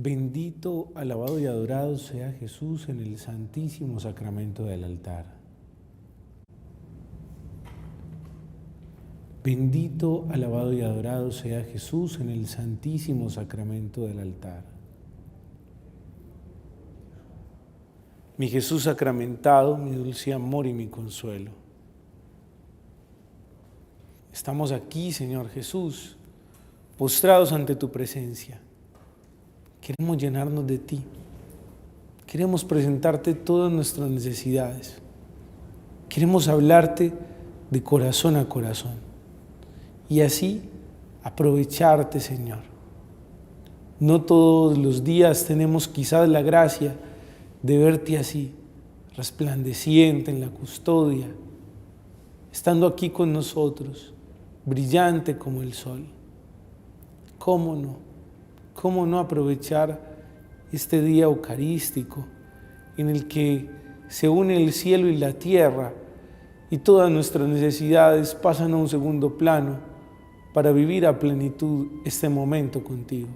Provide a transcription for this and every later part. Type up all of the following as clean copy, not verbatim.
Bendito, alabado y adorado sea Jesús en el santísimo sacramento del altar. Bendito, alabado y adorado sea Jesús en el santísimo sacramento del altar. Mi Jesús sacramentado, mi dulce amor y mi consuelo. Estamos aquí, Señor Jesús, postrados ante tu presencia. Queremos llenarnos de ti. Queremos presentarte todas nuestras necesidades. Queremos hablarte de corazón a corazón. Y así aprovecharte, Señor. No todos los días tenemos quizás la gracia de verte así, resplandeciente en la custodia, estando aquí con nosotros, brillante como el sol. ¿Cómo no? ¿Cómo no aprovechar este día eucarístico en el que se une el cielo y la tierra y todas nuestras necesidades pasan a un segundo plano para vivir a plenitud este momento contigo?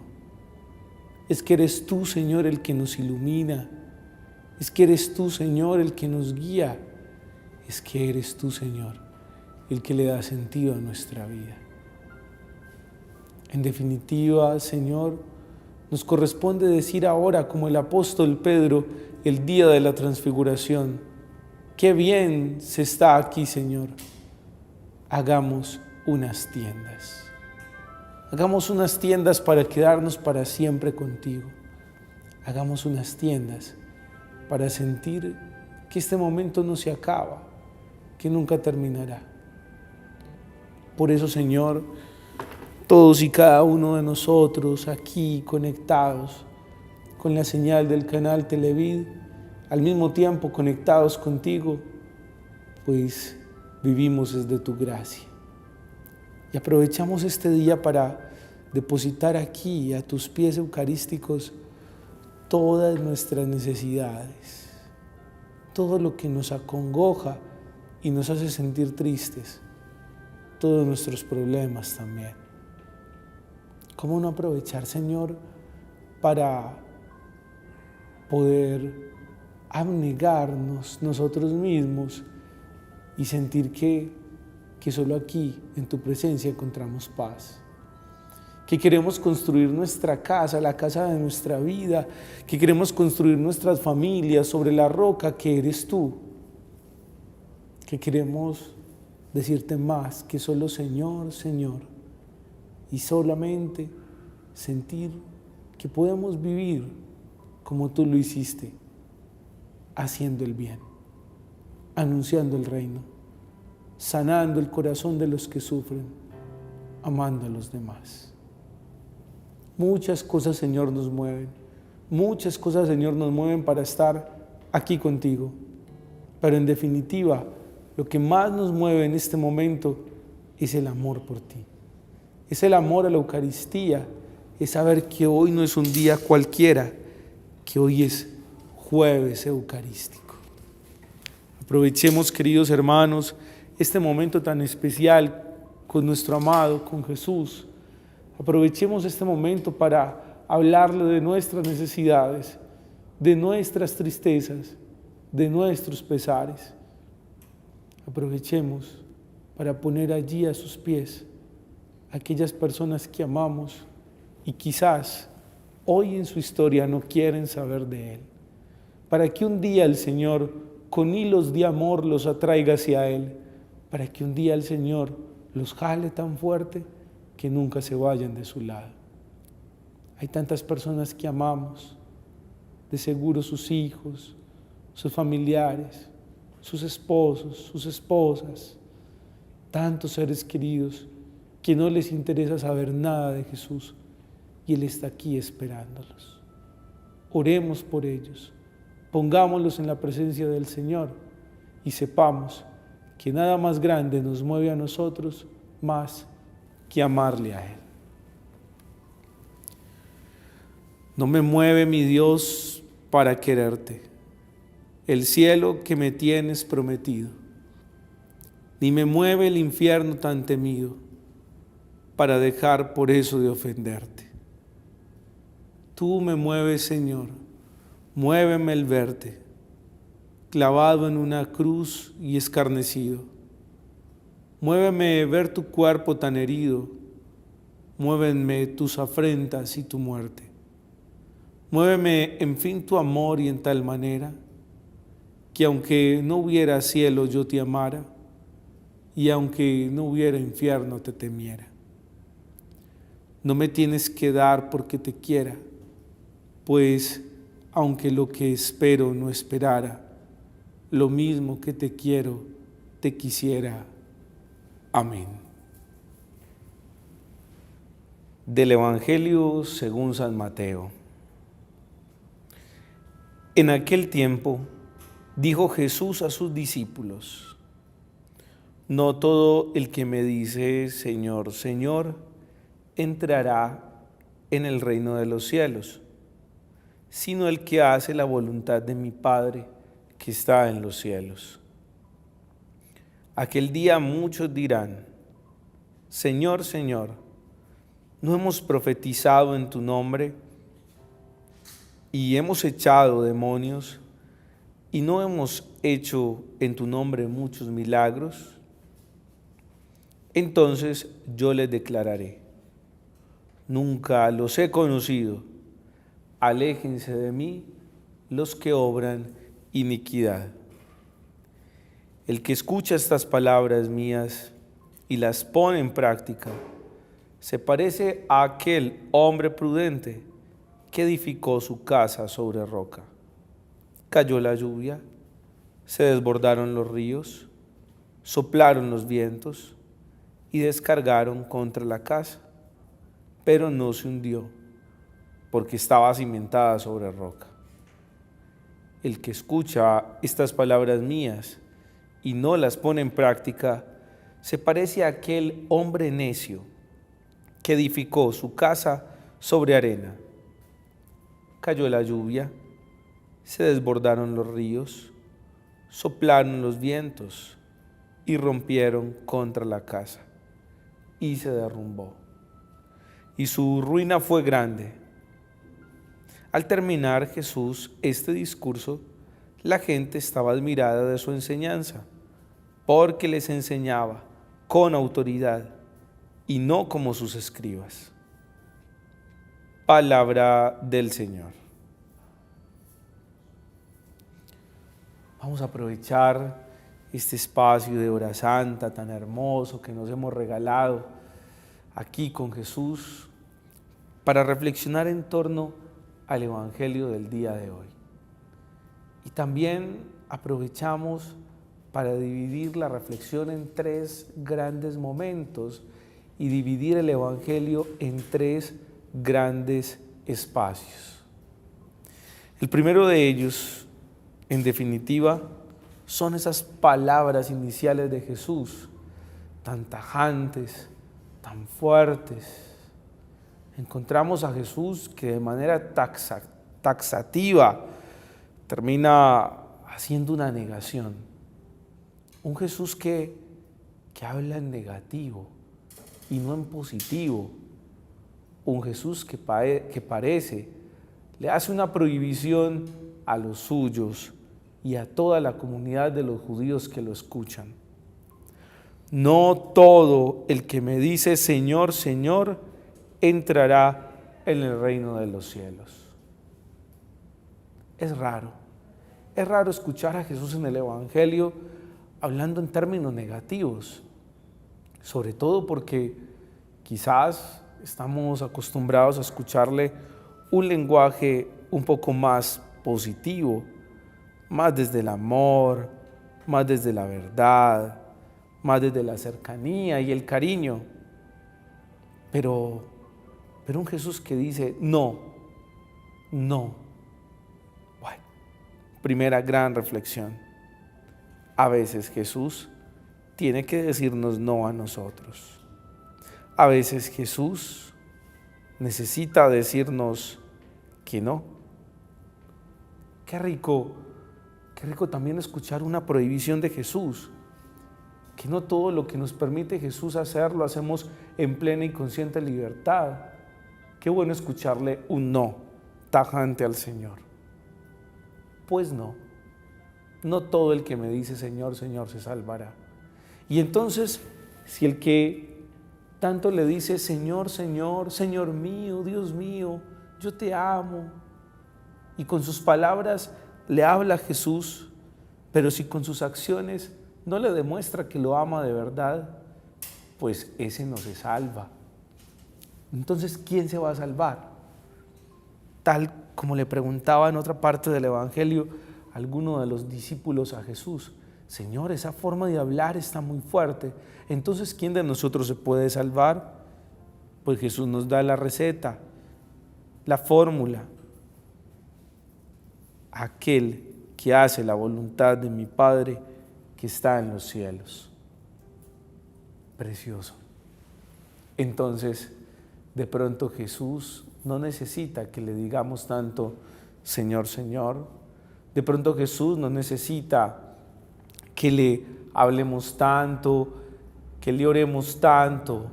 Es que eres tú, Señor, el que nos ilumina. Es que eres tú, Señor, el que nos guía. Es que eres tú, Señor, el que le da sentido a nuestra vida. En definitiva, Señor, nos corresponde decir ahora, como el apóstol Pedro, el día de la transfiguración: qué bien se está aquí, Señor. Hagamos unas tiendas. Hagamos unas tiendas para quedarnos para siempre contigo. Hagamos unas tiendas para sentir que este momento no se acaba, que nunca terminará. Por eso, Señor, todos y cada uno de nosotros aquí conectados con la señal del canal Televid, al mismo tiempo conectados contigo, pues vivimos desde tu gracia. Y aprovechamos este día para depositar aquí a tus pies eucarísticos todas nuestras necesidades, todo lo que nos acongoja y nos hace sentir tristes, todos nuestros problemas también. ¿Cómo no aprovechar, Señor, para poder abnegarnos nosotros mismos y sentir que solo aquí, en tu presencia, encontramos paz? Que queremos construir nuestra casa, la casa de nuestra vida, que queremos construir nuestras familias sobre la roca que eres tú, que queremos decirte más que solo Señor, Señor, y solamente sentir que podemos vivir como tú lo hiciste, haciendo el bien, anunciando el reino, sanando el corazón de los que sufren, amando a los demás. Muchas cosas, Señor, nos mueven. Muchas cosas, Señor, nos mueven para estar aquí contigo. Pero en definitiva, lo que más nos mueve en este momento es el amor por ti. Es el amor a la Eucaristía. Es saber que hoy no es un día cualquiera, que hoy es jueves eucarístico. Aprovechemos, queridos hermanos, este momento tan especial con nuestro amado, con Jesús. Aprovechemos este momento para hablarle de nuestras necesidades, de nuestras tristezas, de nuestros pesares. Aprovechemos para poner allí a sus pies aquellas personas que amamos y quizás hoy en su historia no quieren saber de Él, para que un día el Señor con hilos de amor los atraiga hacia Él, para que un día el Señor los jale tan fuerte que nunca se vayan de su lado. Hay tantas personas que amamos, de seguro sus hijos, sus familiares, sus esposos, sus esposas, tantos seres queridos que no les interesa saber nada de Jesús y Él está aquí esperándolos. Oremos por ellos, pongámoslos en la presencia del Señor y sepamos que nada más grande nos mueve a nosotros más que amarle a Él. No me mueve, mi Dios, para quererte, el cielo que me tienes prometido, ni me mueve el infierno tan temido, para dejar por eso de ofenderte. Tú me mueves, Señor, muéveme el verte, clavado en una cruz y escarnecido. Muéveme ver tu cuerpo tan herido, muéveme tus afrentas y tu muerte. Muéveme, en fin, tu amor y en tal manera que aunque no hubiera cielo yo te amara y aunque no hubiera infierno te temiera. No me tienes que dar porque te quiera, pues aunque lo que espero no esperara, lo mismo que te quiero, te quisiera. Amén. Del Evangelio según San Mateo. En aquel tiempo dijo Jesús a sus discípulos: no todo el que me dice Señor, Señor, entrará en el reino de los cielos, sino el que hace la voluntad de mi Padre que está en los cielos. Aquel día muchos dirán: Señor, Señor, ¿no hemos profetizado en tu nombre y hemos echado demonios y no hemos hecho en tu nombre muchos milagros? Entonces yo les declararé: nunca los he conocido. Aléjense de mí los que obran iniquidad. El que escucha estas palabras mías y las pone en práctica, se parece a aquel hombre prudente que edificó su casa sobre roca. Cayó la lluvia, se desbordaron los ríos, soplaron los vientos y descargaron contra la casa, pero no se hundió, porque estaba cimentada sobre roca. El que escucha estas palabras mías y no las pone en práctica, se parece a aquel hombre necio que edificó su casa sobre arena. Cayó la lluvia, se desbordaron los ríos, soplaron los vientos y rompieron contra la casa, y se derrumbó. Y su ruina fue grande. Al terminar Jesús este discurso, la gente estaba admirada de su enseñanza, porque les enseñaba con autoridad y no como sus escribas. Palabra del Señor. Vamos a aprovechar este espacio de hora santa tan hermoso que nos hemos regalado aquí con Jesús para reflexionar en torno al Evangelio del día de hoy. Y también aprovechamos para dividir la reflexión en tres grandes momentos y dividir el Evangelio en tres grandes espacios. El primero de ellos, en definitiva, son esas palabras iniciales de Jesús, tan tajantes, tan fuertes. Encontramos a Jesús que de manera taxativa termina haciendo una negación. Un Jesús que habla en negativo y no en positivo. Un Jesús que parece, le hace una prohibición a los suyos y a toda la comunidad de los judíos que lo escuchan. No todo el que me dice Señor, Señor, entrará en el reino de los cielos. Es raro escuchar a Jesús en el Evangelio hablando en términos negativos, sobre todo porque quizás estamos acostumbrados a escucharle un lenguaje un poco más positivo, más desde el amor, más desde la verdad, más desde la cercanía y el cariño. Pero un Jesús que dice no. Bueno, primera gran reflexión. A veces Jesús tiene que decirnos no a nosotros. A veces Jesús necesita decirnos que no. Qué rico también escuchar una prohibición de Jesús, que no todo lo que nos permite Jesús hacer lo hacemos en plena y consciente libertad. Qué bueno escucharle un no tajante al Señor. Pues no todo el que me dice Señor, Señor se salvará. Y entonces, si el que tanto le dice Señor, Señor, Señor mío, Dios mío, yo te amo, y con sus palabras le habla a Jesús, pero si con sus acciones no le demuestra que lo ama de verdad, pues ese no se salva. Entonces, ¿quién se va a salvar? Tal como le preguntaba en otra parte del Evangelio alguno de los discípulos a Jesús: Señor, esa forma de hablar está muy fuerte. Entonces, ¿quién de nosotros se puede salvar? Pues Jesús nos da la receta, la fórmula. Aquel que hace la voluntad de mi Padre que está en los cielos. Precioso. Entonces, de pronto Jesús no necesita que le digamos tanto Señor, Señor. De pronto Jesús no necesita que le hablemos tanto, que le oremos tanto.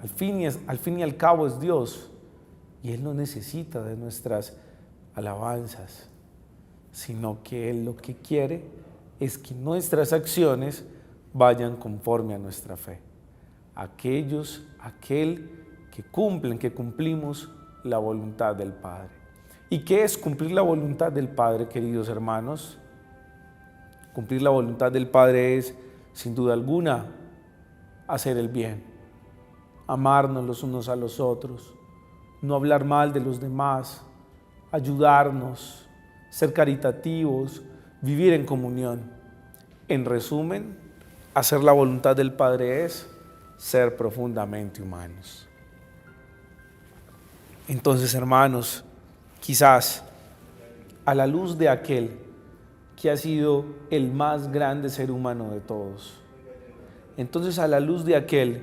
Al fin y al cabo es Dios, y Él no necesita de nuestras alabanzas, sino que Él lo que quiere es que nuestras acciones vayan conforme a nuestra fe. Aquel que cumplimos la voluntad del Padre. ¿Y qué es cumplir la voluntad del Padre, queridos hermanos? Cumplir la voluntad del Padre es, sin duda alguna, hacer el bien, amarnos los unos a los otros, no hablar mal de los demás, ayudarnos, ser caritativos, vivir en comunión. En resumen, hacer la voluntad del Padre es ser profundamente humanos. Entonces, hermanos, quizás a la luz de aquel que ha sido el más grande ser humano de todos, entonces a la luz de aquel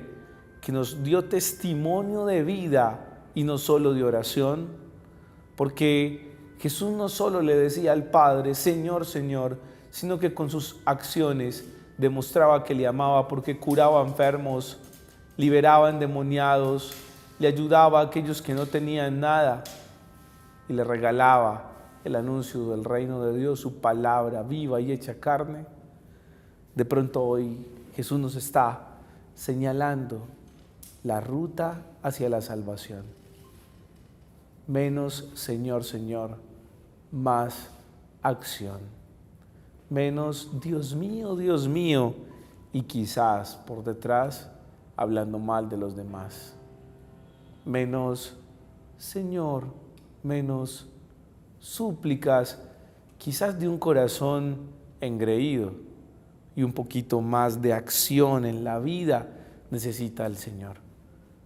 que nos dio testimonio de vida y no solo de oración, porque Jesús no solo le decía al Padre, Señor, Señor, sino que con sus acciones demostraba que le amaba, porque curaba enfermos, liberaba endemoniados, le ayudaba a aquellos que no tenían nada y le regalaba el anuncio del reino de Dios, su palabra viva y hecha carne. De pronto hoy Jesús nos está señalando la ruta hacia la salvación. Menos Señor, Señor, más acción. Menos Dios mío, y quizás por detrás hablando mal de los demás. Menos Señor, menos súplicas, quizás de un corazón engreído, y un poquito más de acción en la vida necesita el Señor.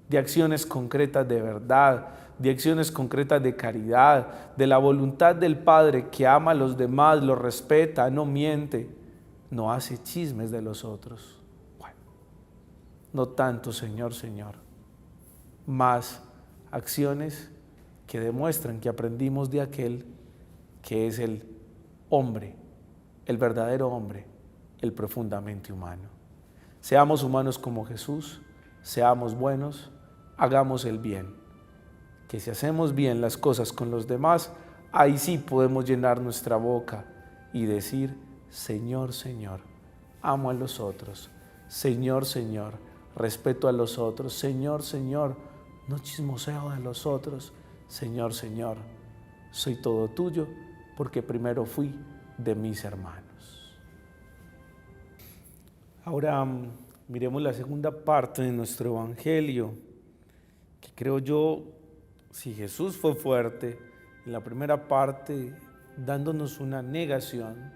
De acciones concretas de verdad, de acciones concretas de caridad, de la voluntad del Padre que ama a los demás, los respeta, no miente, no hace chismes de los otros. Bueno, no tanto Señor, Señor, más acciones que demuestran que aprendimos de aquel que es el hombre, el verdadero hombre, el profundamente humano. Seamos humanos como Jesús, seamos buenos, hagamos el bien. Que si hacemos bien las cosas con los demás, ahí sí podemos llenar nuestra boca y decir, Señor, Señor, amo a los otros. Señor, Señor, respeto a los otros. Señor, Señor, no chismoseo de los otros. Señor, Señor, soy todo tuyo porque primero fui de mis hermanos. Ahora miremos la segunda parte de nuestro evangelio, que creo yo, si Jesús fue fuerte en la primera parte dándonos una negación,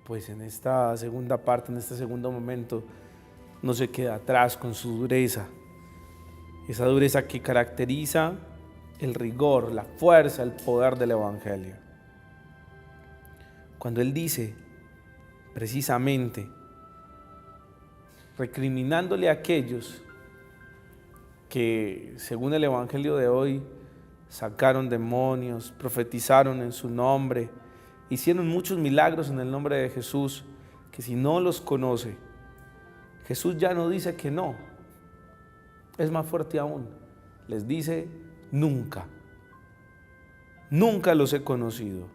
pues en esta segunda parte, en este segundo momento, no se queda atrás con su dureza, esa dureza que caracteriza el rigor, la fuerza, el poder del evangelio. Cuando Él dice, precisamente, recriminándole a aquellos que, según el evangelio de hoy, sacaron demonios, profetizaron en su nombre, hicieron muchos milagros en el nombre de Jesús, que si no los conoce, Jesús ya no dice que no, es más fuerte aún, les dice nunca. nunca los he conocido.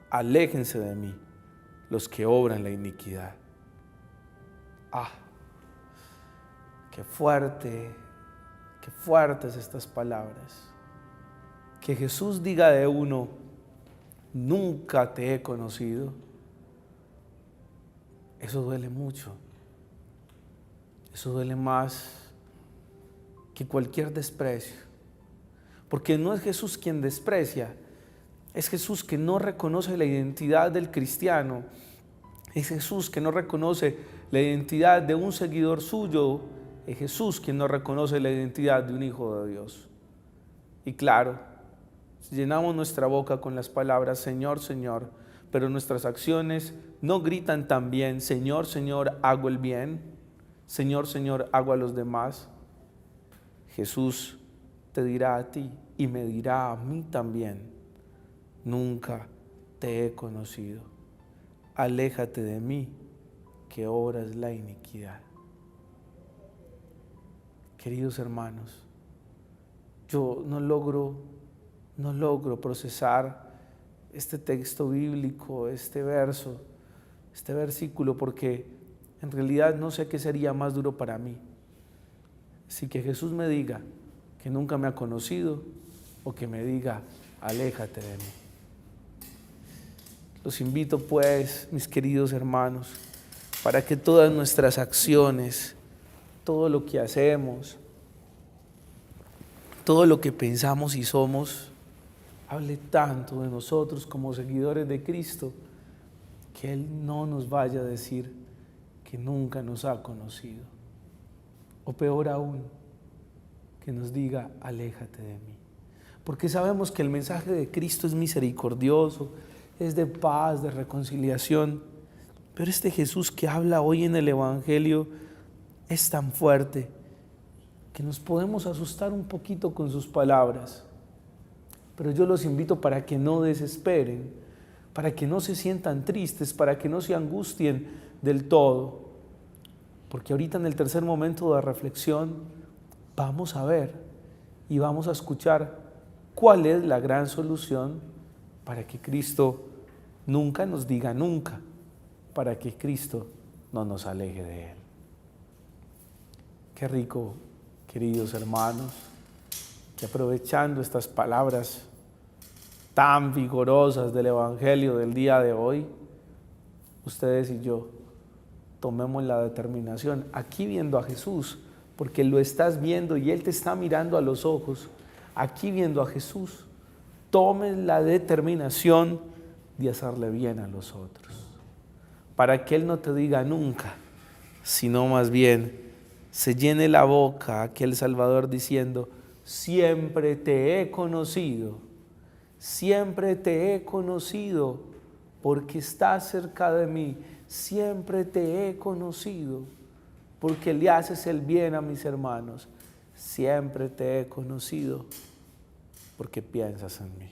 Aléjense de mí los que obran la iniquidad. Ah, qué fuertes estas palabras. Que Jesús diga de uno, nunca te he conocido. Eso duele mucho. Eso duele más que cualquier desprecio. Porque no es Jesús quien desprecia, es Jesús que no reconoce la identidad del cristiano. Es Jesús que no reconoce la identidad de un seguidor suyo. Es Jesús quien no reconoce la identidad de un hijo de Dios. Y claro, si llenamos nuestra boca con las palabras Señor, Señor, pero nuestras acciones no gritan también Señor, Señor, hago el bien, Señor, Señor, hago a los demás, Jesús te dirá a ti y me dirá a mí también, nunca te he conocido. Aléjate de mí, que obras la iniquidad. Queridos hermanos, yo no logro procesar este texto bíblico, este verso, este versículo, porque en realidad no sé qué sería más duro para mí. Si que Jesús me diga que nunca me ha conocido o que me diga, aléjate de mí. Los invito pues, mis queridos hermanos, para que todas nuestras acciones, todo lo que hacemos, todo lo que pensamos y somos, hable tanto de nosotros como seguidores de Cristo, que Él no nos vaya a decir que nunca nos ha conocido. O peor aún, que nos diga, aléjate de mí. Porque sabemos que el mensaje de Cristo es misericordioso, es de paz, de reconciliación. Pero este Jesús que habla hoy en el Evangelio es tan fuerte que nos podemos asustar un poquito con sus palabras. Pero yo los invito para que no desesperen, para que no se sientan tristes, para que no se angustien del todo. Porque ahorita en el tercer momento de reflexión vamos a ver y vamos a escuchar cuál es la gran solución para que Cristo nunca nos diga nunca, para que Cristo no nos aleje de Él. Qué rico, queridos hermanos, que aprovechando estas palabras tan vigorosas del Evangelio del día de hoy, ustedes y yo tomemos la determinación, aquí viendo a Jesús, porque lo estás viendo y Él te está mirando a los ojos, aquí viendo a Jesús, tomes la determinación de hacerle bien a los otros, para que Él no te diga nunca, sino más bien se llene la boca aquel Salvador diciendo, siempre te he conocido, porque estás cerca de mí, siempre te he conocido, porque le haces el bien a mis hermanos, siempre te he conocido, porque piensas en mí.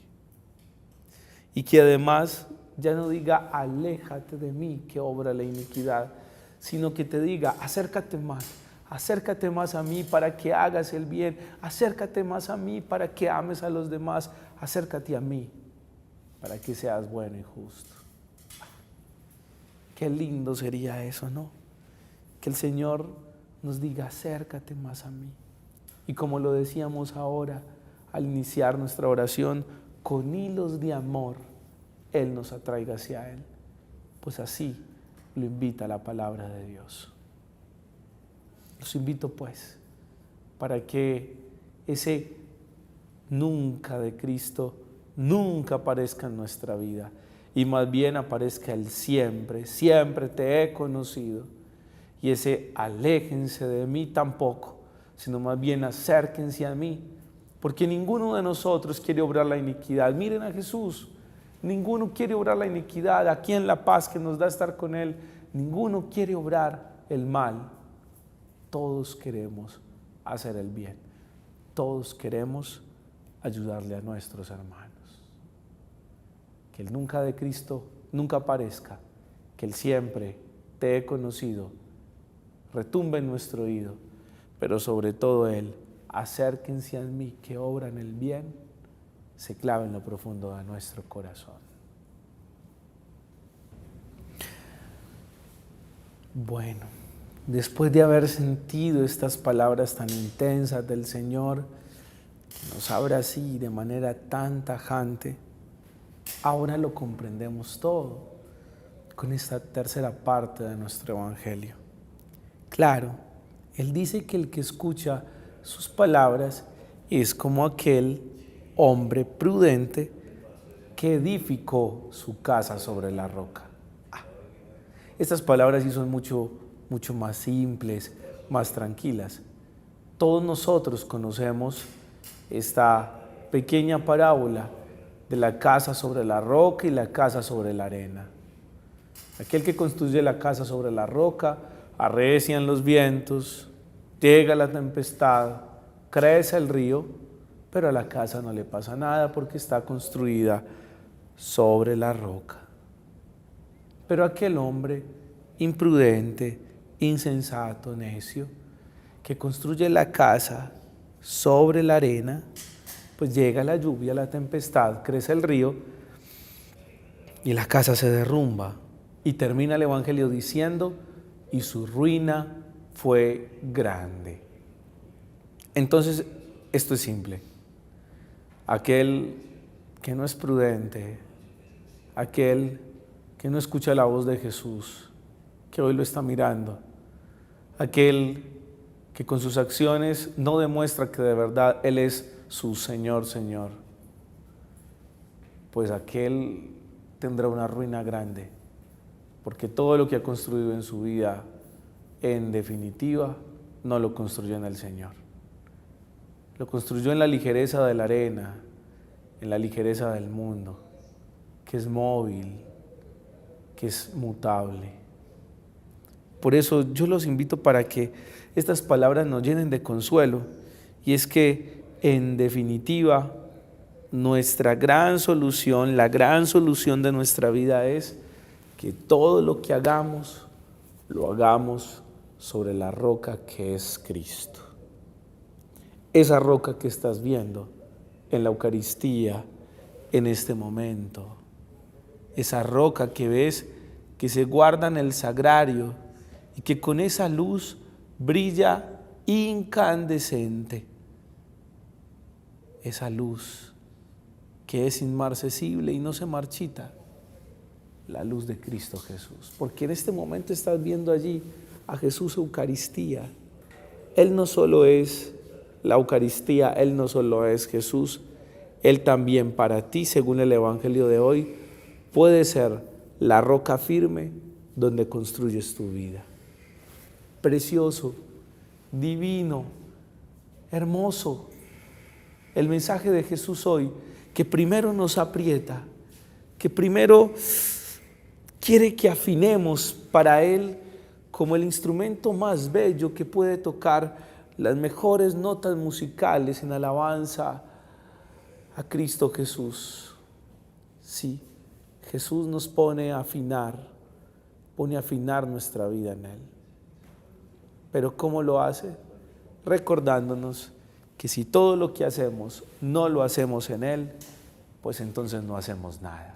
Y que además ya no diga, aléjate de mí, que obra la iniquidad, sino que te diga, acércate más a mí para que hagas el bien, acércate más a mí para que ames a los demás, acércate a mí para que seas bueno y justo. Qué lindo sería eso, ¿no? Que el Señor nos diga, acércate más a mí. Y como lo decíamos ahora, al iniciar nuestra oración, con hilos de amor, Él nos atraiga hacia Él. Pues así lo invita la palabra de Dios. Los invito pues, para que ese nunca de Cristo nunca aparezca en nuestra vida, y más bien aparezca el siempre, siempre te he conocido, y ese aléjense de mí tampoco, sino más bien acérquense a mí, porque ninguno de nosotros quiere obrar la iniquidad. Miren a Jesús, ninguno quiere obrar la iniquidad, aquí en la paz que nos da estar con Él, ninguno quiere obrar el mal. Todos queremos hacer el bien, todos queremos ayudarle a nuestros hermanos. Que el nunca de Cristo nunca aparezca, que el siempre te he conocido retumbe en nuestro oído, pero sobre todo Él, acérquense a mí que obran el bien, se clave en lo profundo de nuestro corazón. Bueno, después de haber sentido estas palabras tan intensas del Señor, que nos habla así de manera tan tajante, ahora lo comprendemos todo con esta tercera parte de nuestro Evangelio. Claro, Él dice que el que escucha sus palabras es como aquel hombre prudente que edificó su casa sobre la roca. Estas palabras sí son mucho más simples, más tranquilas. Todos nosotros conocemos esta pequeña parábola de la casa sobre la roca y la casa sobre la arena. Aquel que construye la casa sobre la roca, arrecian los vientos, llega la tempestad, crece el río, pero a la casa no le pasa nada porque está construida sobre la roca. Pero aquel hombre imprudente, insensato, necio, que construye la casa sobre la arena, pues llega la lluvia, la tempestad, crece el río y la casa se derrumba. Y termina el Evangelio diciendo, y su ruina fue grande. Entonces, esto es simple. Aquel que no es prudente, aquel que no escucha la voz de Jesús, que hoy lo está mirando, aquel que con sus acciones no demuestra que de verdad Él es su Señor, pues aquel tendrá una ruina grande, porque todo lo que ha construido en su vida, en definitiva, no lo construyó en el Señor. Lo construyó en la ligereza de la arena, en la ligereza del mundo, que es móvil, que es mutable. Por eso yo los invito para que estas palabras nos llenen de consuelo, y es que en definitiva nuestra gran solución, la gran solución de nuestra vida es que todo lo que hagamos, lo hagamos sobre la roca que es Cristo. Esa roca que estás viendo en la Eucaristía en este momento, esa roca que ves que se guarda en el sagrario y que con esa luz brilla incandescente, esa luz que es inmarcesible y no se marchita, la luz de Cristo Jesús. Porque en este momento estás viendo allí a Jesús Eucaristía. Él no solo es la Eucaristía, Él no solo es Jesús, Él también para ti, según el Evangelio de hoy, puede ser la roca firme donde construyes tu vida. Precioso, divino, hermoso. El mensaje de Jesús hoy, que primero nos aprieta, que primero quiere que afinemos para Él como el instrumento más bello que puede tocar las mejores notas musicales en alabanza a Cristo Jesús. Sí, Jesús nos pone a afinar nuestra vida en Él. Pero ¿cómo lo hace? Recordándonos que si todo lo que hacemos no lo hacemos en Él, pues entonces no hacemos nada.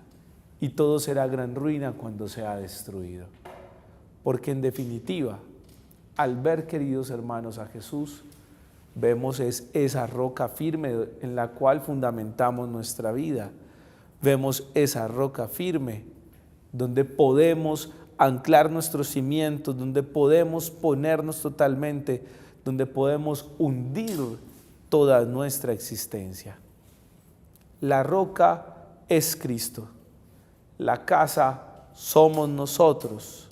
Y todo será gran ruina cuando sea destruido. Porque en definitiva, al ver, queridos hermanos, a Jesús, vemos esa roca firme en la cual fundamentamos nuestra vida. Vemos esa roca firme donde podemos anclar nuestros cimientos, donde podemos ponernos totalmente, donde podemos hundir toda nuestra existencia. La roca es Cristo. La casa somos nosotros,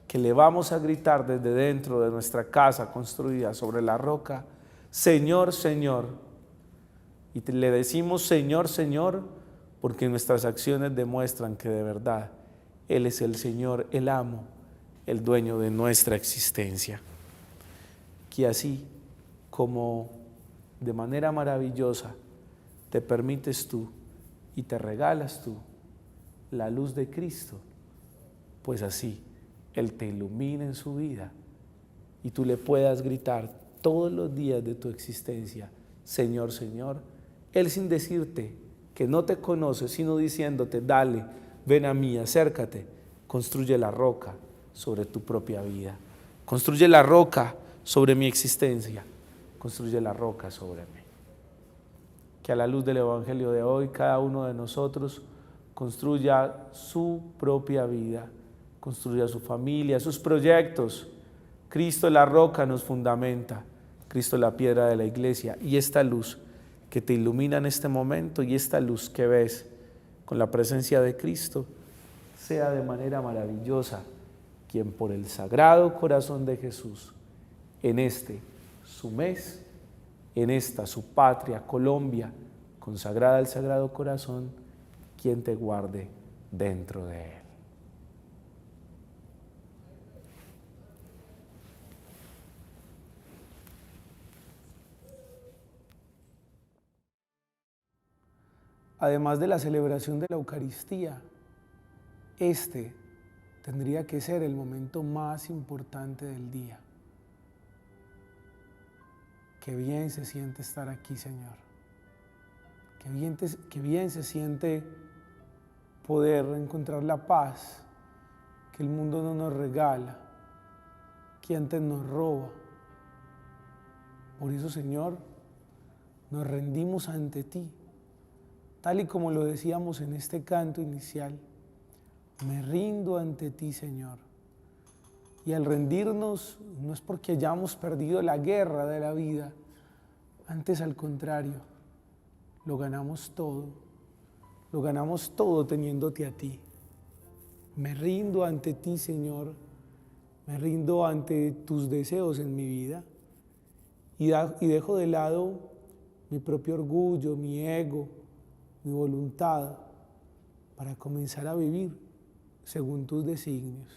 que le vamos a gritar desde dentro de nuestra casa construida sobre la roca, Señor, Señor. Y le decimos Señor, Señor, porque nuestras acciones demuestran que de verdad Él es el Señor, el amo, el dueño de nuestra existencia. Que así como de manera maravillosa te permites tú y te regalas tú la luz de Cristo, pues así Él te ilumina en su vida y tú le puedas gritar todos los días de tu existencia, Señor, Señor, Él, sin decirte que no te conoce, sino diciéndote, dale, ven a mí, acércate, construye la roca sobre tu propia vida. Construye la roca sobre mi existencia. Construye la roca sobre mí. Que a la luz del Evangelio de hoy, cada uno de nosotros construya su propia vida, construya su familia, sus proyectos. Cristo la roca nos fundamenta, Cristo la piedra de la iglesia, y esta luz que te ilumina en este momento y esta luz que ves con la presencia de Cristo, sea de manera maravillosa quien por el Sagrado Corazón de Jesús, en este su mes, en esta su patria, Colombia, consagrada al Sagrado Corazón, quien te guarde dentro de él. Además de la celebración de la Eucaristía, este tendría que ser el momento más importante del día. Qué bien se siente estar aquí, Señor. Qué bien se siente poder encontrar la paz que el mundo no nos regala, que antes nos roba. Por eso, Señor, nos rendimos ante ti, tal y como lo decíamos en este canto inicial. Me rindo ante ti, Señor. Y al rendirnos no es porque hayamos perdido la guerra de la vida, antes al contrario, lo ganamos todo teniéndote a ti. Me rindo ante ti, Señor, me rindo ante tus deseos en mi vida y dejo de lado mi propio orgullo, mi ego, mi voluntad, para comenzar a vivir según tus designios.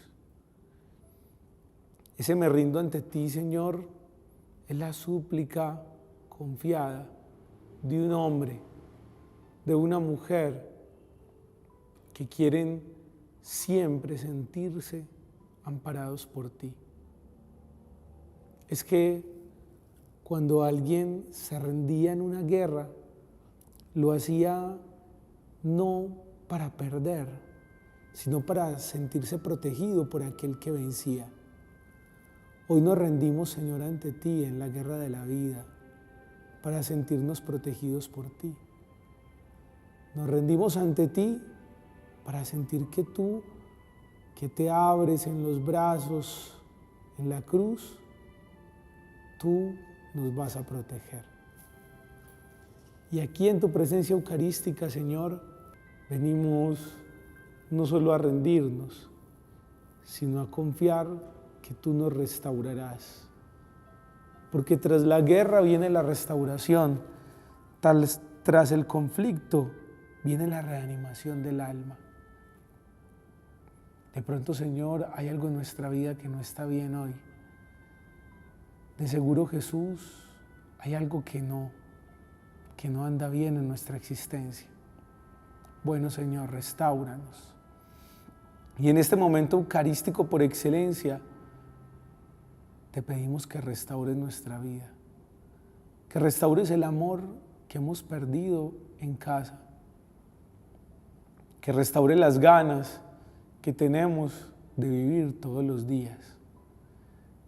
Ese me rindo ante ti, Señor, es la súplica confiada de un hombre, de una mujer que quieren siempre sentirse amparados por ti. Es que cuando alguien se rendía en una guerra, lo hacía no para perder, sino para sentirse protegido por aquel que vencía. Hoy nos rendimos, Señor, ante ti en la guerra de la vida, para sentirnos protegidos por ti. Nos rendimos ante ti para sentir que tú, que te abres en los brazos, en la cruz, tú nos vas a proteger. Y aquí en tu presencia eucarística, Señor, venimos no solo a rendirnos, sino a confiar que tú nos restaurarás. Porque tras la guerra viene la restauración, tras el conflicto viene la reanimación del alma. De pronto, Señor, hay algo en nuestra vida que no está bien hoy. De seguro, Jesús, hay algo que no anda bien en nuestra existencia. Bueno, Señor, restáuranos. Y en este momento eucarístico por excelencia, te pedimos que restaures nuestra vida, que restaures el amor que hemos perdido en casa, que restaure las ganas que tenemos de vivir todos los días,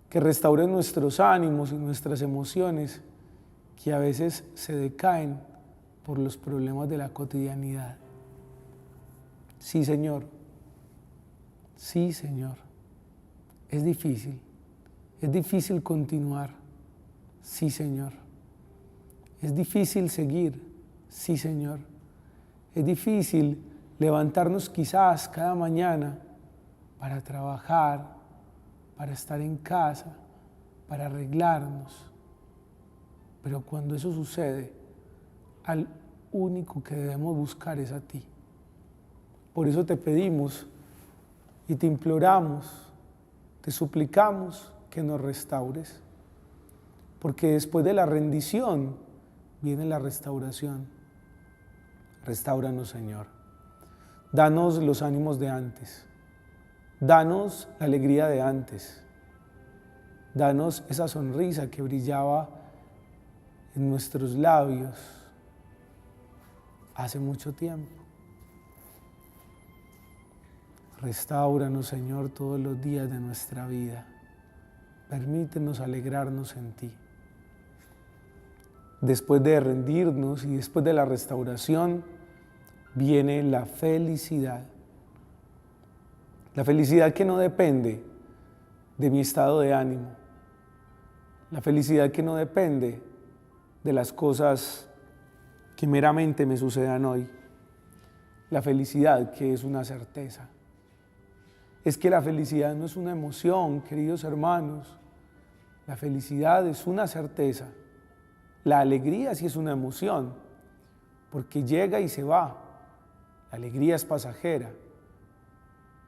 que restaure nuestros ánimos y nuestras emociones que a veces se decaen por los problemas de la cotidianidad. Sí, Señor. Sí, Señor. Es difícil continuar. Sí, Señor. Es difícil seguir. Sí, Señor. Es difícil levantarnos quizás cada mañana para trabajar, para estar en casa, para arreglarnos. Pero cuando eso sucede, al único que debemos buscar es a ti. Por eso te pedimos y te imploramos, te suplicamos que nos restaures, porque después de la rendición viene la restauración. Restáuranos, Señor. Danos los ánimos de antes. Danos la alegría de antes. Danos esa sonrisa que brillaba en nuestros labios hace mucho tiempo. Restáuranos, Señor, todos los días de nuestra vida. Permítenos alegrarnos en ti. Después de rendirnos y después de la restauración, viene la felicidad. La felicidad que no depende de mi estado de ánimo. La felicidad que no depende de las cosas que meramente me sucedan hoy. La felicidad que es una certeza. Es que la felicidad no es una emoción, queridos hermanos. La felicidad es una certeza. La alegría sí es una emoción, porque llega y se va. La alegría es pasajera,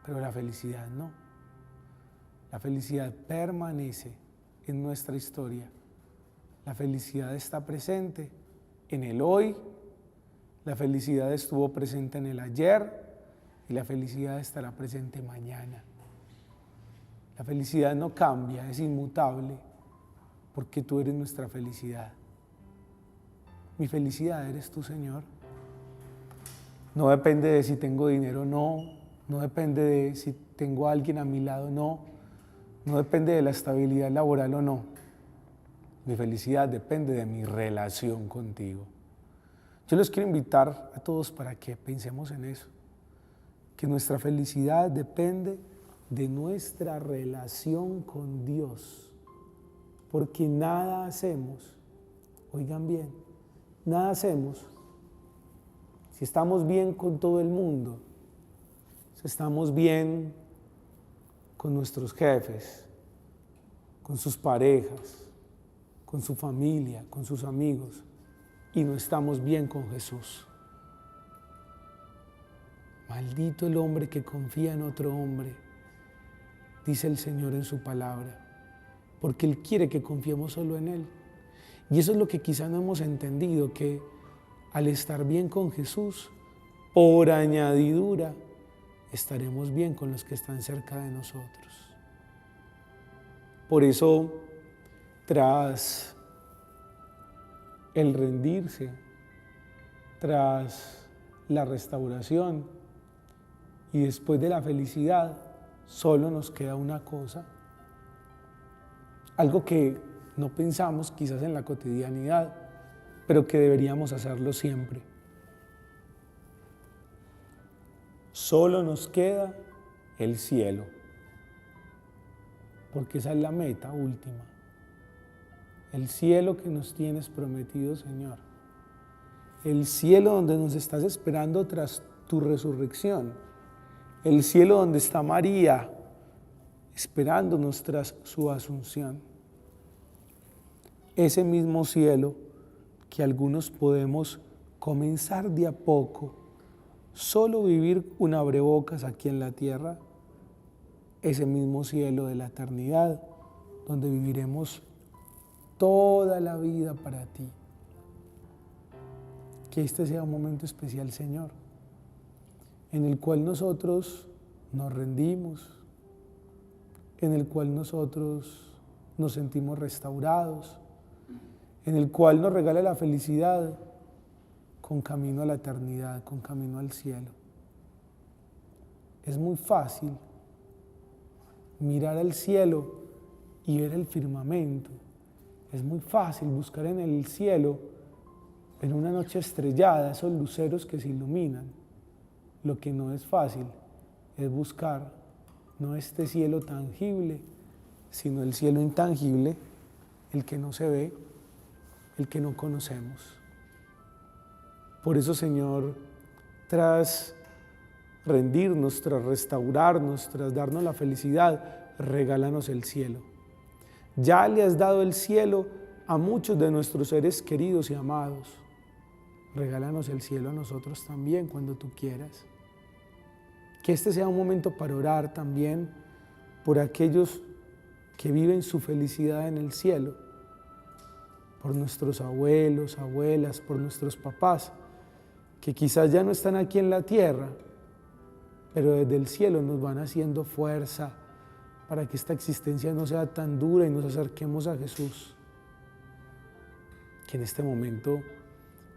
pero la felicidad no. La felicidad permanece en nuestra historia. La felicidad está presente en el hoy, la felicidad estuvo presente en el ayer y la felicidad estará presente mañana. La felicidad no cambia, es inmutable, porque tú eres nuestra felicidad. Mi felicidad eres tú, Señor. No depende de si tengo dinero o no, no depende de si tengo a alguien a mi lado o no, no depende de la estabilidad laboral o no. Mi felicidad depende de mi relación contigo. Yo les quiero invitar a todos para que pensemos en eso, que nuestra felicidad depende de nuestra relación con Dios, porque nada hacemos, oigan bien, nada hacemos si estamos bien con todo el mundo, si estamos bien con nuestros jefes, con sus parejas, con su familia, con sus amigos, y no estamos bien con Jesús. Maldito el hombre que confía en otro hombre, dice el Señor en su palabra, porque Él quiere que confiemos solo en Él. Y eso es lo que quizá no hemos entendido, que al estar bien con Jesús, por añadidura, estaremos bien con los que están cerca de nosotros. Por eso, tras el rendirse, tras la restauración y después de la felicidad, solo nos queda una cosa, algo que no pensamos quizás en la cotidianidad, pero que deberíamos hacerlo siempre. Solo nos queda el cielo, porque esa es la meta última. El cielo que nos tienes prometido, Señor. El cielo donde nos estás esperando tras tu resurrección. El cielo donde está María esperándonos tras su asunción. Ese mismo cielo que algunos podemos comenzar de a poco, solo vivir un abrebocas aquí en la tierra, ese mismo cielo de la eternidad, donde viviremos toda la vida para ti. Que este sea un momento especial, Señor, en el cual nosotros nos rendimos, en el cual nosotros nos sentimos restaurados, en el cual nos regala la felicidad con camino a la eternidad, con camino al cielo. Es muy fácil mirar al cielo y ver el firmamento. Es muy fácil buscar en el cielo, en una noche estrellada, esos luceros que se iluminan. Lo que no es fácil es buscar no este cielo tangible, sino el cielo intangible, el que no se ve, el que no conocemos. Por eso, Señor, tras rendirnos, tras restaurarnos, tras darnos la felicidad, regálanos el cielo. Ya le has dado el cielo a muchos de nuestros seres queridos y amados. Regálanos el cielo a nosotros también cuando tú quieras. Que este sea un momento para orar también por aquellos que viven su felicidad en el cielo, por nuestros abuelos, abuelas, por nuestros papás, que quizás ya no están aquí en la tierra, pero desde el cielo nos van haciendo fuerza para que esta existencia no sea tan dura y nos acerquemos a Jesús. Que en este momento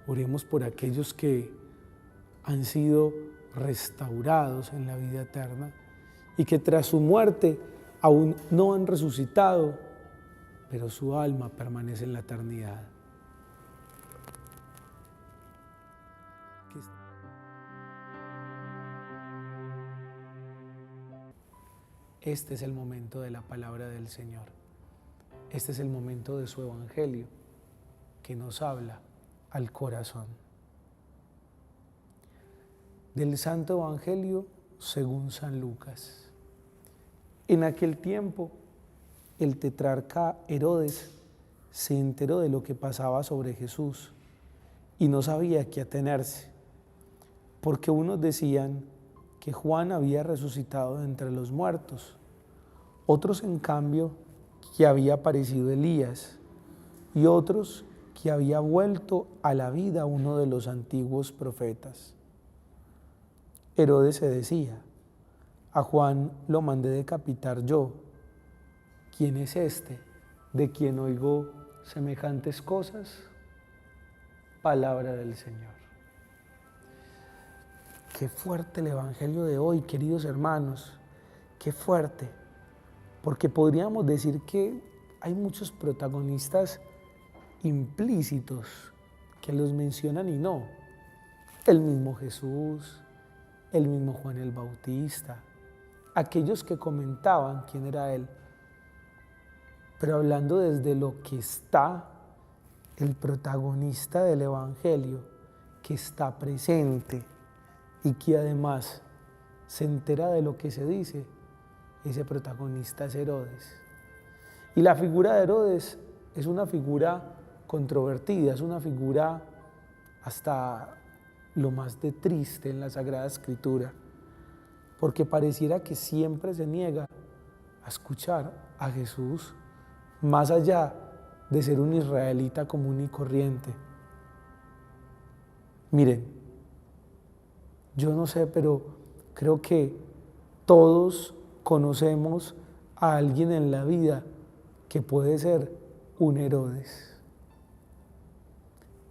oremos por aquellos que han sido restaurados en la vida eterna y que tras su muerte aún no han resucitado, pero su alma permanece en la eternidad. Este es el momento de la palabra del Señor. Este es el momento de su evangelio que nos habla al corazón. Del Santo Evangelio según San Lucas. En aquel tiempo, el tetrarca Herodes se enteró de lo que pasaba sobre Jesús y no sabía a qué atenerse, porque unos decían que Juan había resucitado de entre los muertos, otros en cambio que había aparecido Elías y otros que había vuelto a la vida uno de los antiguos profetas. Herodes se decía: a Juan lo mandé decapitar yo. ¿Quién es este de quien oigo semejantes cosas? Palabra del Señor. Qué fuerte el evangelio de hoy, queridos hermanos, qué fuerte, porque podríamos decir que hay muchos protagonistas implícitos que los mencionan y no. El mismo Jesús, el mismo Juan el Bautista, aquellos que comentaban quién era Él. Pero hablando desde lo que está el protagonista del Evangelio, que está presente y que además se entera de lo que se dice, ese protagonista es Herodes. Y la figura de Herodes es una figura controvertida, es una figura hasta lo más de triste en la Sagrada Escritura, porque pareciera que siempre se niega a escuchar a Jesús, más allá de ser un israelita común y corriente. Miren, yo no sé, pero creo que todos conocemos a alguien en la vida que puede ser un Herodes.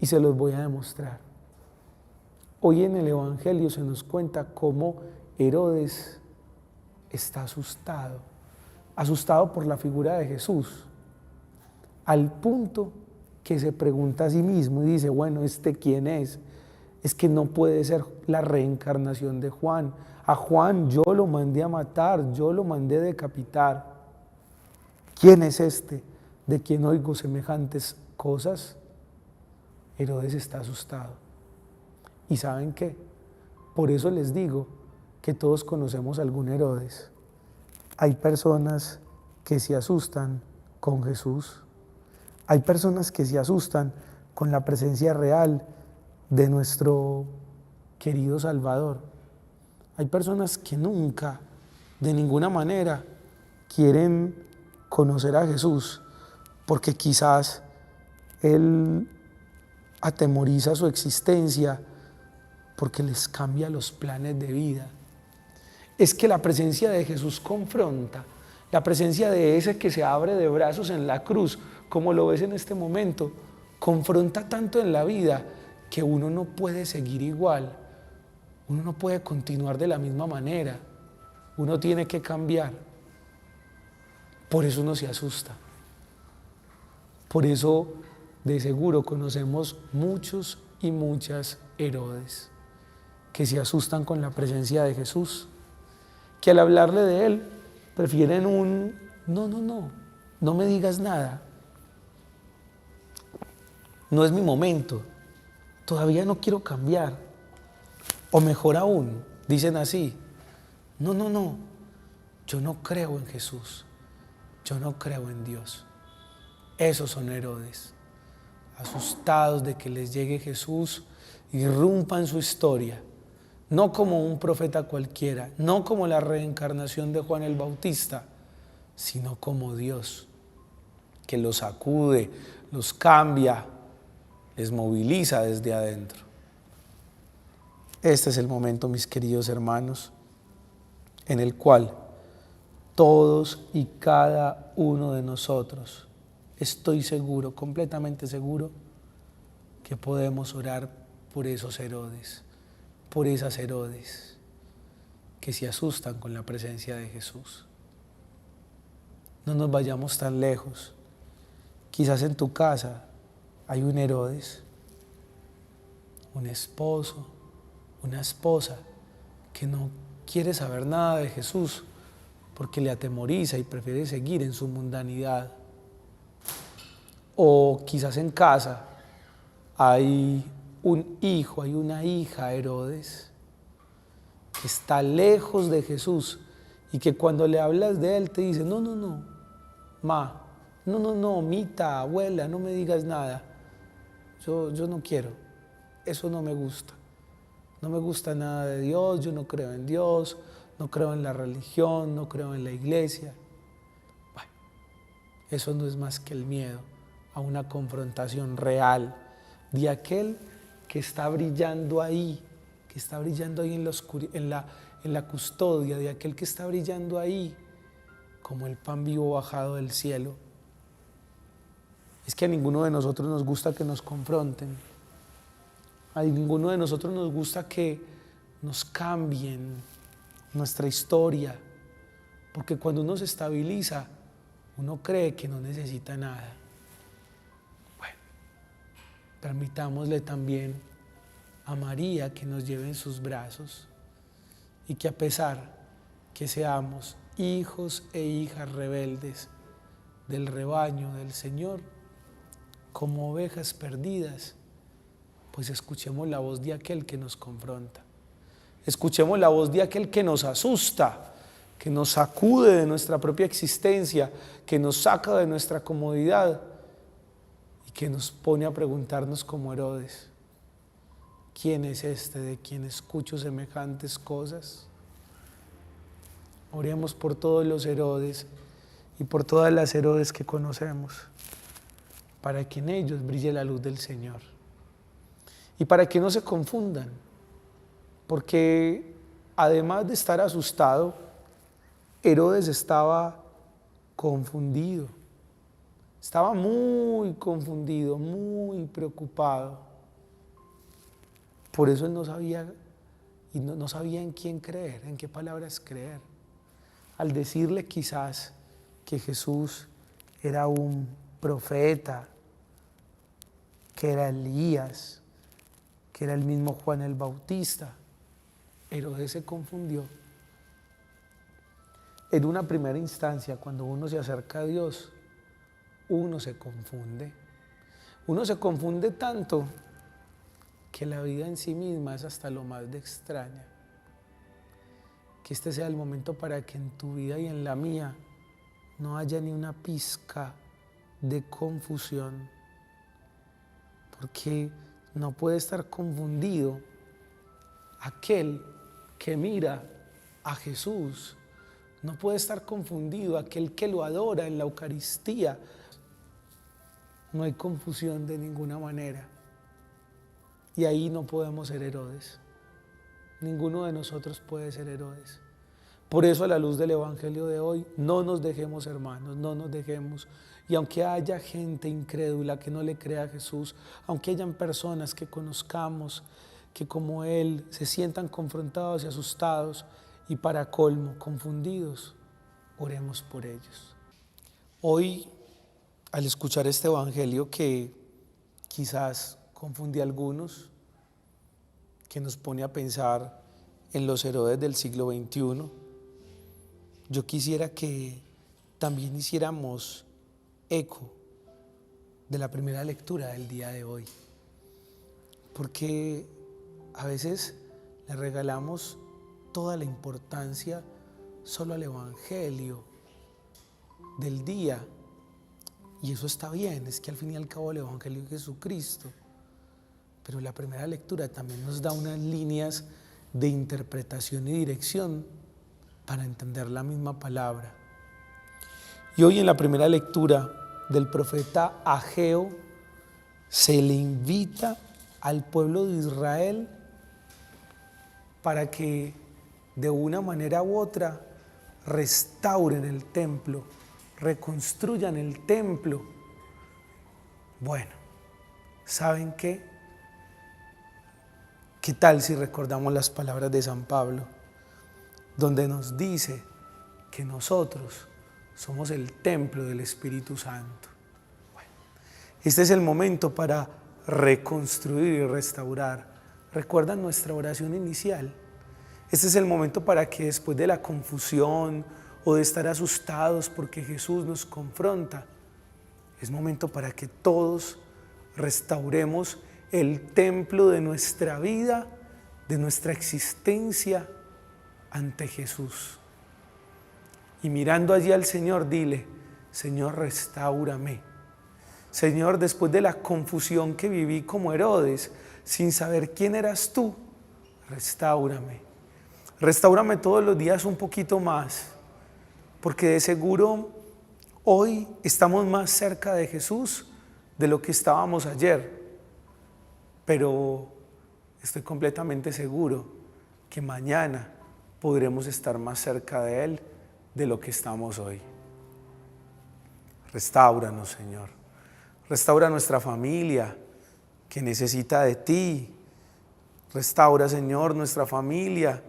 Y se los voy a demostrar. Hoy en el Evangelio se nos cuenta cómo Herodes está asustado por la figura de Jesús, al punto que se pregunta a sí mismo y dice: bueno, ¿este quién es? Es que no puede ser la reencarnación de Juan. A Juan yo lo mandé a matar, yo lo mandé a decapitar. ¿Quién es este de quien oigo semejantes cosas? Herodes está asustado. ¿Y saben qué? Por eso les digo que todos conocemos a algún Herodes. Hay personas que se asustan con Jesús. Hay personas que se asustan con la presencia real de nuestro querido Salvador. Hay personas que nunca, de ninguna manera, quieren conocer a Jesús porque quizás Él atemoriza su existencia, porque les cambia los planes de vida. Es que la presencia de Jesús confronta, la presencia de ese que se abre de brazos en la cruz, como lo ves en este momento, confronta tanto en la vida que uno no puede seguir igual, uno no puede continuar de la misma manera, uno tiene que cambiar. Por eso uno se asusta. Por eso de seguro conocemos muchos y muchas Herodes que se asustan con la presencia de Jesús, que al hablarle de Él prefieren un no me digas nada, no es mi momento, todavía no quiero cambiar. O mejor aún, dicen así: no, yo no creo en Jesús, yo no creo en Dios. Esos son Herodes, asustados de que les llegue Jesús, irrumpan su historia, no como un profeta cualquiera, no como la reencarnación de Juan el Bautista, sino como Dios, que los sacude, los cambia, les moviliza desde adentro. Este es el momento, mis queridos hermanos, en el cual todos y cada uno de nosotros, estoy seguro, completamente seguro, que podemos orar por esos Herodes, por esas Herodes que se asustan con la presencia de Jesús. No nos vayamos tan lejos. Quizás en tu casa hay un Herodes, un esposo, una esposa que no quiere saber nada de Jesús porque le atemoriza y prefiere seguir en su mundanidad. O quizás en casa hay un hijo, hay una hija Herodes que está lejos de Jesús y que cuando le hablas de él te dice, no, ma, no, mita, abuela, no me digas nada. Yo no quiero, eso no me gusta. No me gusta nada de Dios, yo no creo en Dios, no creo en la religión, no creo en la iglesia. Bueno, eso no es más que el miedo a una confrontación real de aquel que está brillando ahí, en la custodia, de aquel que está brillando ahí como el pan vivo bajado del cielo. Es que a ninguno de nosotros nos gusta que nos confronten. A ninguno de nosotros nos gusta que nos cambien nuestra historia, porque cuando uno se estabiliza, uno cree que no necesita nada. Bueno, permitámosle también a María que nos lleve en sus brazos y que a pesar que seamos hijos e hijas rebeldes del rebaño del Señor, como ovejas perdidas, pues escuchemos la voz de aquel que nos confronta. Escuchemos la voz de aquel que nos asusta, que nos sacude de nuestra propia existencia, que nos saca de nuestra comodidad y que nos pone a preguntarnos como Herodes, ¿quién es este de quien escucho semejantes cosas? Oremos por todos los Herodes y por todas las Herodes que conocemos, para que en ellos brille la luz del Señor. Y para que no se confundan, porque además de estar asustado, Herodes estaba confundido, estaba muy confundido, muy preocupado. Por eso él no sabía en quién creer, en qué palabras creer. Al decirle quizás que Jesús era un profeta, que era Elías, que era el mismo Juan el Bautista, Herodes se confundió. En una primera instancia, cuando uno se acerca a Dios, uno se confunde. Uno se confunde tanto que la vida en sí misma es hasta lo más de extraña. Que este sea el momento para que en tu vida y en la mía no haya ni una pizca de confusión, porque no puede estar confundido aquel que mira a Jesús, no puede estar confundido aquel que lo adora en la Eucaristía. No hay confusión de ninguna manera. Y ahí no podemos ser Herodes. Ninguno de nosotros puede ser Herodes. Por eso, a la luz del Evangelio de hoy, no nos dejemos, hermanos, no nos dejemos. Y aunque haya gente incrédula que no le crea a Jesús, aunque hayan personas que conozcamos que como Él se sientan confrontados y asustados y para colmo confundidos, oremos por ellos. Hoy, al escuchar este Evangelio que quizás confunde a algunos, que nos pone a pensar en los Herodes del siglo XXI, yo quisiera que también hiciéramos eco de la primera lectura del día de hoy, porque a veces le regalamos toda la importancia solo al Evangelio del día, y eso está bien, es que al fin y al cabo el Evangelio es Jesucristo, pero la primera lectura también nos da unas líneas de interpretación y dirección para entender la misma palabra. Y hoy en la primera lectura del profeta Ageo se le invita al pueblo de Israel para que de una manera u otra restauren el templo, reconstruyan el templo. Bueno, ¿saben qué? ¿Qué tal si recordamos las palabras de San Pablo, donde nos dice que nosotros somos el templo del Espíritu Santo? Bueno, este es el momento para reconstruir y restaurar. ¿Recuerdan nuestra oración inicial? Este es el momento para que después de la confusión o de estar asustados porque Jesús nos confronta, es momento para que todos restauremos el templo de nuestra vida, de nuestra existencia ante Jesús. Y mirando allí al Señor, dile: Señor, restáurame. Señor, después de la confusión que viví como Herodes, sin saber quién eras tú, restáurame. Restáurame todos los días un poquito más, porque de seguro hoy estamos más cerca de Jesús de lo que estábamos ayer. Pero estoy completamente seguro que mañana podremos estar más cerca de Él de lo que estamos hoy. Restáuranos, Señor. Restaura nuestra familia que necesita de ti. Restaura, Señor, nuestra familia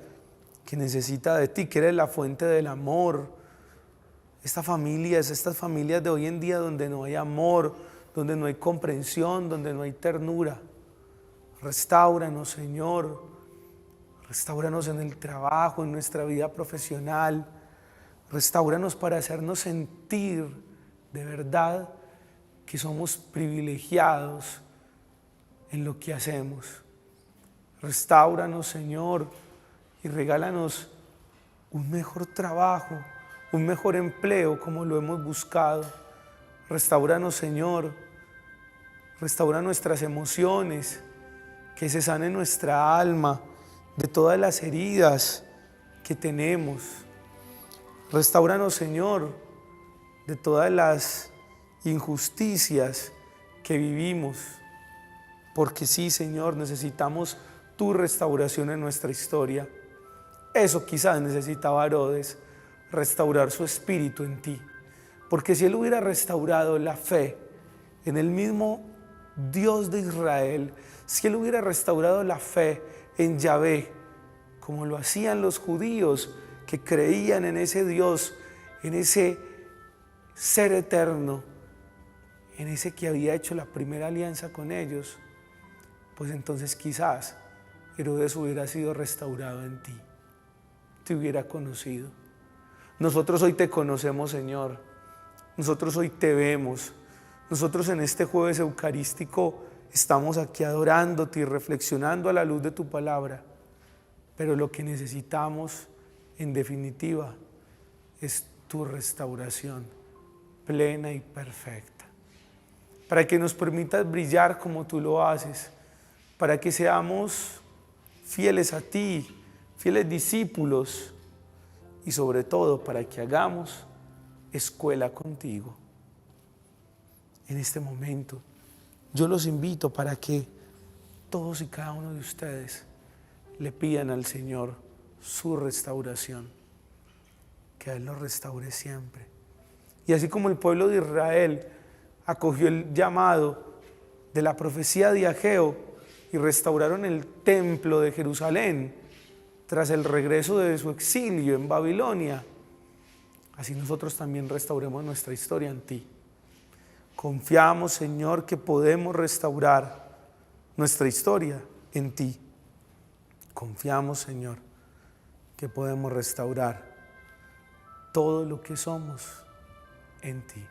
que necesita de ti, que eres la fuente del amor. Estas familias de hoy en día donde no hay amor, donde no hay comprensión, donde no hay ternura. Restáuranos, Señor. Restáuranos en el trabajo, en nuestra vida profesional. Restáuranos para hacernos sentir de verdad que somos privilegiados en lo que hacemos. Restáuranos, Señor, y regálanos un mejor trabajo, un mejor empleo como lo hemos buscado. Restáuranos, Señor. Restaura nuestras emociones, que se sane nuestra alma de todas las heridas que tenemos. Restáuranos, Señor, de todas las injusticias que vivimos, porque sí, Señor, necesitamos tu restauración en nuestra historia. Eso quizás necesitaba Herodes, restaurar su espíritu en ti, porque si él hubiera restaurado la fe en el mismo Dios de Israel, si él hubiera restaurado la fe en Yahvé, como lo hacían los judíos que creían en ese Dios, en ese ser eterno, en ese que había hecho la primera alianza con ellos, pues entonces quizás Herodes hubiera sido restaurado en ti, te hubiera conocido. Nosotros hoy te conocemos, Señor. Nosotros hoy te vemos. Nosotros en este jueves eucarístico estamos aquí adorándote y reflexionando a la luz de tu palabra. Pero lo que necesitamos, en definitiva, es tu restauración plena y perfecta. Para que nos permitas brillar como tú lo haces. Para que seamos fieles a ti, fieles discípulos. Y sobre todo para que hagamos escuela contigo. En este momento, yo los invito para que todos y cada uno de ustedes le pidan al Señor su restauración, que Él los restaure siempre. Y así como el pueblo de Israel acogió el llamado de la profecía de Ageo y restauraron el templo de Jerusalén tras el regreso de su exilio en Babilonia, así nosotros también restauremos nuestra historia en ti. Confiamos, Señor, que podemos restaurar nuestra historia en ti. Confiamos, Señor, que podemos restaurar todo lo que somos en ti.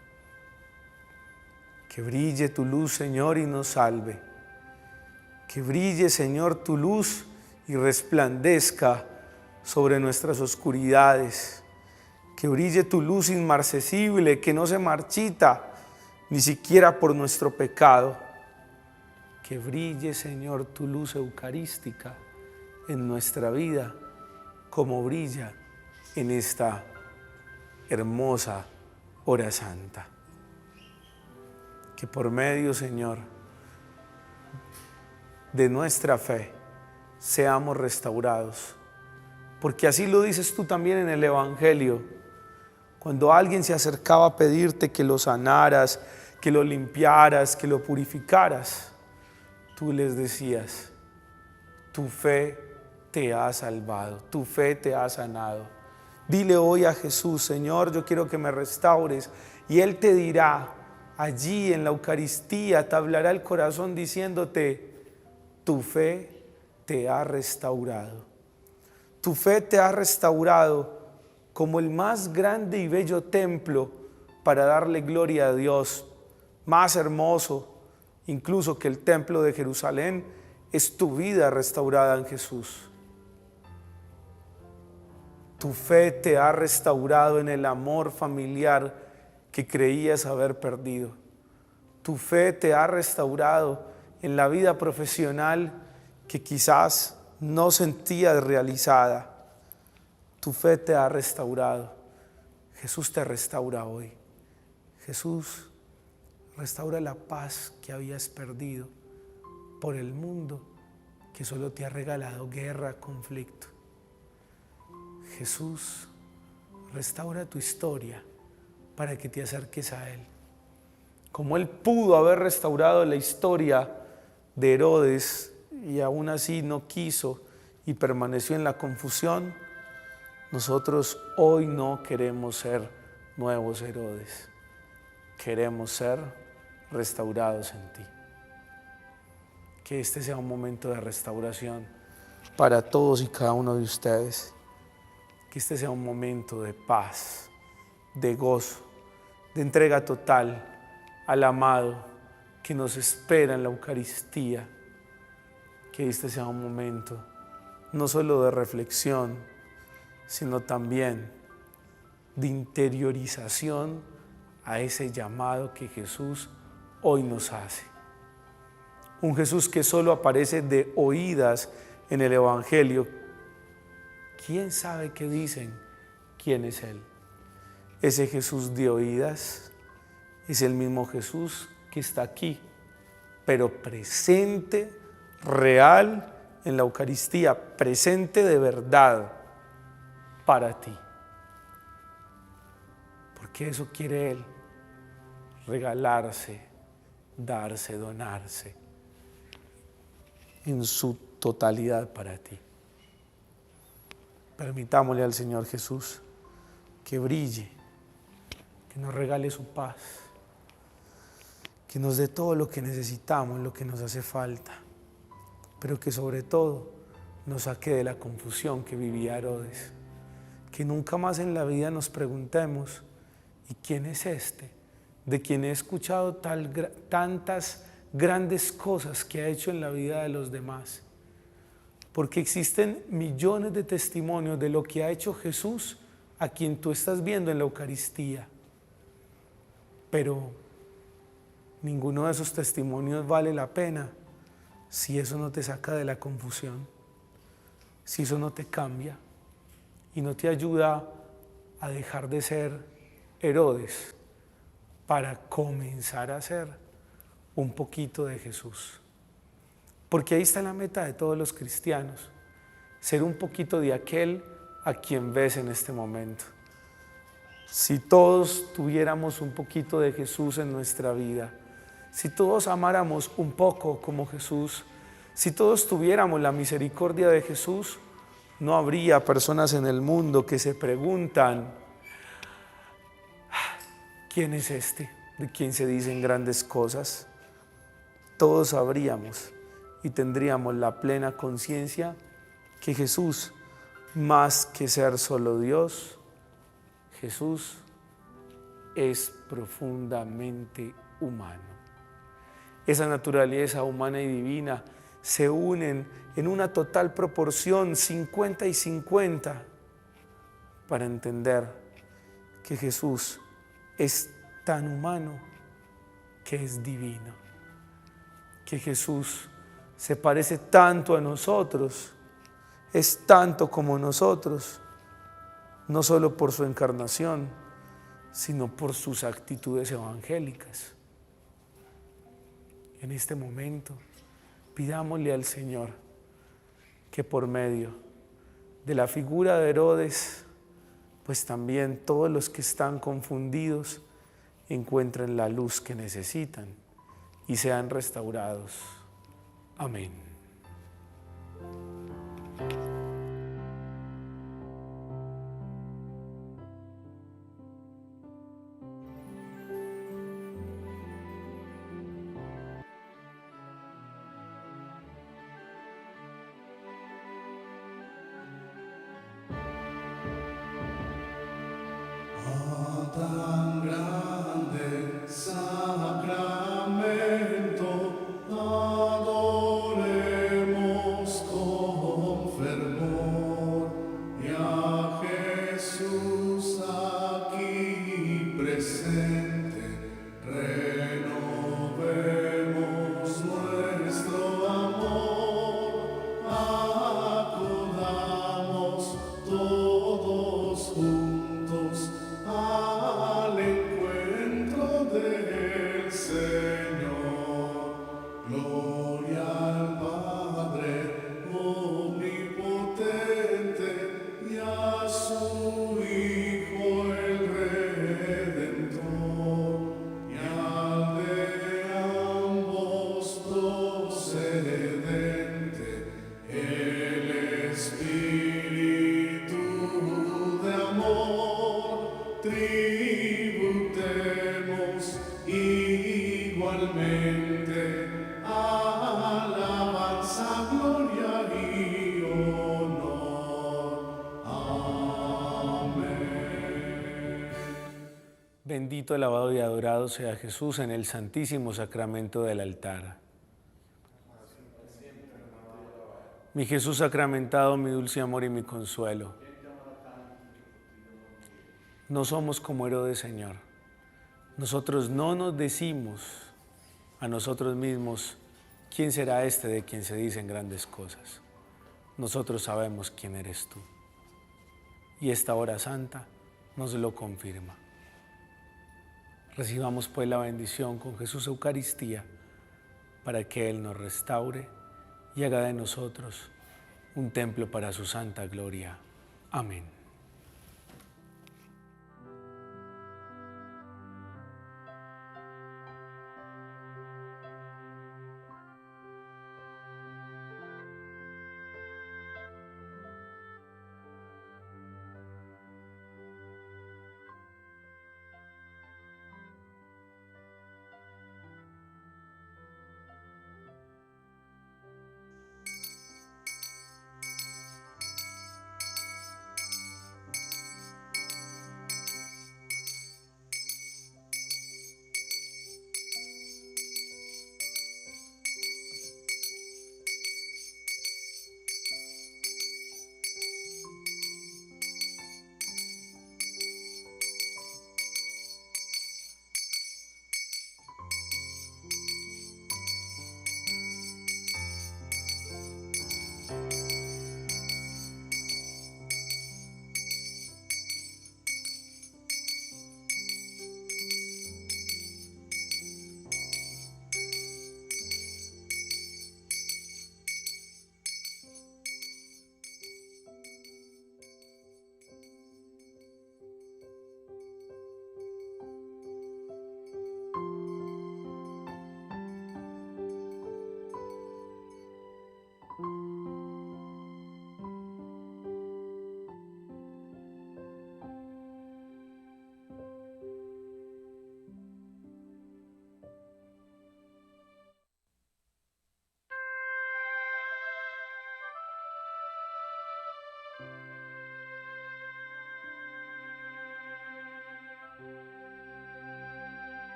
Que brille tu luz, Señor, y nos salve. Que brille, Señor, tu luz y resplandezca sobre nuestras oscuridades. Que brille tu luz inmarcesible, que no se marchita ni siquiera por nuestro pecado. Que brille, Señor, tu luz eucarística en nuestra vida, como brilla en esta hermosa hora santa. Que por medio, Señor, de nuestra fe seamos restaurados, porque así lo dices tú también en el Evangelio. Cuando alguien se acercaba a pedirte que lo sanaras, que lo limpiaras, que lo purificaras, tú les decías: Tu fe te ha salvado, tu fe te ha sanado. Dile hoy a Jesús: Señor, yo quiero que me restaures. Y Él te dirá allí en la Eucaristía, te hablará el corazón diciéndote: tu fe te ha restaurado. Tu fe te ha restaurado como el más grande y bello templo para darle gloria a Dios, más hermoso incluso que el templo de Jerusalén. Es tu vida restaurada en Jesús. Tu fe te ha restaurado en el amor familiar que creías haber perdido. Tu fe te ha restaurado en la vida profesional que quizás no sentías realizada. Tu fe te ha restaurado. Jesús te restaura hoy. Jesús restaura la paz que habías perdido por el mundo que solo te ha regalado guerra, conflicto. Jesús restaura tu historia para que te acerques a Él. Como Él pudo haber restaurado la historia de Herodes y aún así no quiso y permaneció en la confusión, nosotros hoy no queremos ser nuevos Herodes. Queremos ser restaurados en ti. Que este sea un momento de restauración para todos y cada uno de ustedes. Que este sea un momento de paz, de gozo, de entrega total al amado que nos espera en la Eucaristía. Que este sea un momento no solo de reflexión, sino también de interiorización a ese llamado que Jesús hoy nos hace. Un Jesús que solo aparece de oídas en el Evangelio. ¿Quién sabe qué dicen? ¿Quién es Él? Ese Jesús de oídas es el mismo Jesús que está aquí, pero presente, real en la Eucaristía, presente de verdad para ti. Porque eso quiere Él, regalarse, darse, donarse en su totalidad para ti. Permitámosle al Señor Jesús que brille, que nos regale su paz, que nos dé todo lo que necesitamos, lo que nos hace falta, pero que sobre todo nos saque de la confusión que vivía Herodes. Que nunca más en la vida nos preguntemos: ¿y quién es este? De quien he escuchado tantas grandes cosas que ha hecho en la vida de los demás. Porque existen millones de testimonios de lo que ha hecho Jesús a quien tú estás viendo en la Eucaristía. Pero ninguno de esos testimonios vale la pena si eso no te saca de la confusión, si eso no te cambia y no te ayuda a dejar de ser Herodes para comenzar a ser un poquito de Jesús. Porque ahí está la meta de todos los cristianos: ser un poquito de aquel a quien ves en este momento. Si todos tuviéramos un poquito de Jesús en nuestra vida, si todos amáramos un poco como Jesús, si todos tuviéramos la misericordia de Jesús, no habría personas en el mundo que se preguntan: ¿quién es este? ¿De quién se dicen grandes cosas? Todos sabríamos y tendríamos la plena conciencia que Jesús, más que ser solo Dios, Jesús es profundamente humano. Esa naturaleza humana y divina se unen en una total proporción 50 y 50 para entender que Jesús es tan humano que es divino. Que Jesús se parece tanto a nosotros, es tanto como nosotros, no solo por su encarnación, sino por sus actitudes evangélicas. En este momento, pidámosle al Señor que por medio de la figura de Herodes, pues también todos los que están confundidos encuentren la luz que necesitan y sean restaurados. Amén. tan grande sacramento, adoremos con fervor y a Jesús aquí presente, renovemos nuestro amor, acudamos todos juntos al encuentro del Señor. Gloria al Padre omnipotente y a su Hijo el Redentor, y al de ambos procedente, el Espíritu de amor, tributemos igualmente alabanza, gloria y honor. Amén. Bendito, alabado y adorado sea Jesús en el santísimo sacramento del altar. Mi Jesús sacramentado, mi dulce amor y mi consuelo. No somos como Herodes, Señor. Nosotros no nos decimos a nosotros mismos, ¿quién será este de quien se dicen grandes cosas? Nosotros sabemos quién eres tú. Y esta hora santa nos lo confirma. Recibamos pues la bendición con Jesús Eucaristía para que Él nos restaure y haga de nosotros un templo para su santa gloria. Amén.